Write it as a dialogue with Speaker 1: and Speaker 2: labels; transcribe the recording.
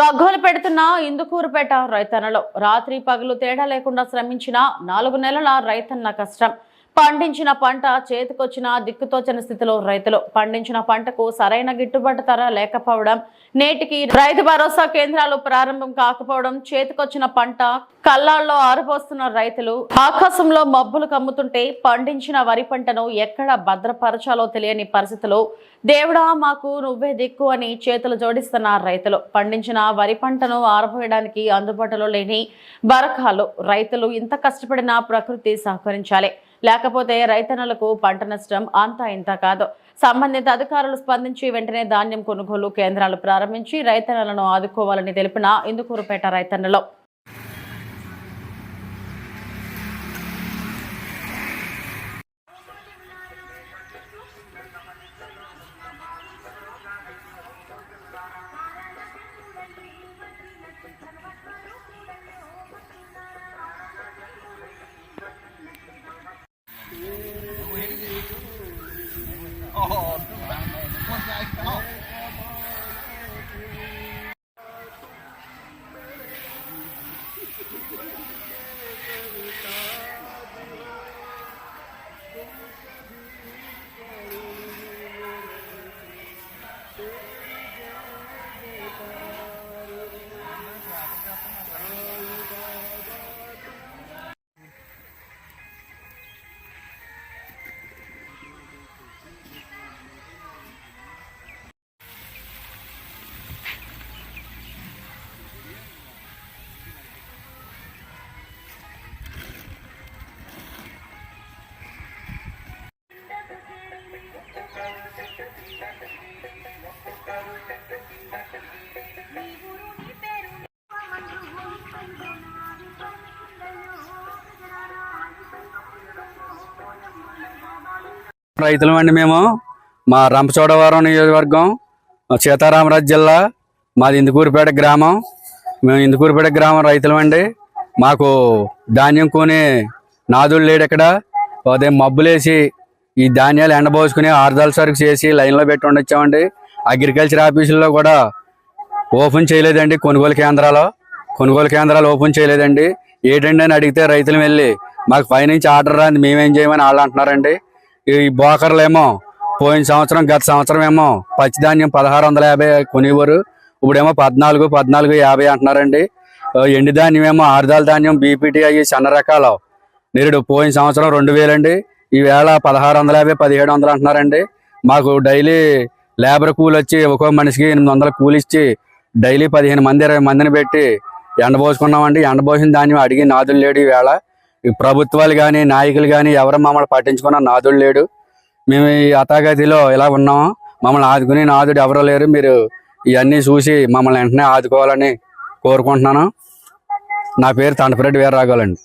Speaker 1: గగ్గోలు పెడుతున్న ఇందుకూరుపేట రైతన్నలు రాత్రి పగలు తేడా లేకుండా శ్రమించిన 4 నెలల రైతన్న కష్టం. పండించిన పంట చేతికొచ్చిన దిక్కుతోచని స్థితిలో రైతులు. పండించిన పంటకు సరైన గిట్టుబాటు ధర లేకపోవడం, నేటికి రైతు భరోసా కేంద్రాలు ప్రారంభం కాకపోవడం, చేతికొచ్చిన పంట కళ్ళాల్లో ఆరిపోస్తున్న రైతులు, ఆకాశంలో మబ్బులు కమ్ముతుంటే పండించిన వరి పంటను ఎక్కడ భద్రపరచాలో తెలియని పరిస్థితులు. దేవుడా మాకు నువ్వే దిక్కు అని చేతులు జోడిస్తున్న రైతులు. పండించిన వరి పంటను ఆరబోయడానికి అందుబాటులో లేని బరకాలు. రైతులు ఇంత కష్టపడినా ప్రకృతి సహకరించాలి, లేకపోతే రైతన్నలకు పంట నష్టం అంతా ఇంత కాదు. సంబంధిత అధికారులు స్పందించి వెంటనే ధాన్యం కొనుగోలు కేంద్రాలు ప్రారంభించి రైతన్నలను ఆదుకోవాలని తెలిపిన ఇందుకూరుపేట రైతన్నలు.
Speaker 2: రైతులమండి మేము. మా రంపచోడవరం నియోజకవర్గం, సీతారామరాజు జిల్లా. మాది ఇందుకూరుపేట గ్రామం. మేము ఇందుకూరుపేట గ్రామం రైతులమండి. మాకు ధాన్యం కొనే నాదుడు లేడు ఇక్కడ. ఉదయం మబ్బులేసి ఈ ధాన్యాలు ఎండబోసుకుని ఆరుదల సరుకు చేసి లైన్లో పెట్టి ఉండొచ్చామండి. అగ్రికల్చర్ ఆఫీసుల్లో కూడా ఓపెన్ చేయలేదండి. కొనుగోలు కేంద్రాలు ఓపెన్ చేయలేదండి. ఏంటండి అని అడిగితే రైతులు వెళ్ళి మాకు పైనుంచి ఆర్డర్ రాంది, మేమేం చేయమని వాళ్ళు అంటున్నారండి. ఈ బోకర్లేమో పోయిన సంవత్సరం, గత సంవత్సరం ఏమో పచ్చిధాన్యం 1650 కొనేవారు, ఇప్పుడేమో 1450 అంటున్నారండి. ఎండి ధాన్యం ఏమో ఆరుదాల ధాన్యం బీపీటీ అయ్యి సన్న రకాలు నిరుడు పోయిన సంవత్సరం 2000 అండి, ఈవేళ 1650 1700 అంటున్నారండి. మాకు డైలీ లేబర్ కూలి వచ్చి ఒక్కో మనిషికి 800 కూలి ఇచ్చి డైలీ 15 మంది 20 మందిని పెట్టి ఎండబోసుకున్నామండి. ఎండబోసిన ధాన్యం అడిగి నాదులు లేడు. ఈవేళ ఈ ప్రభుత్వాలు కానీ నాయకులు కానీ ఎవరు మమ్మల్ని పట్టించుకున్న నాదుడు లేడు. మేము ఈ అతాగతిలో ఇలా ఉన్నాము. మమ్మల్ని ఆదుకునే నాదుడు ఎవరో లేరు. మీరు ఇవన్నీ చూసి మమ్మల్ని వెంటనే ఆదుకోవాలని కోరుకుంటున్నాను. నా పేరు తండపరెడ్డి వీరరాఘవులండి.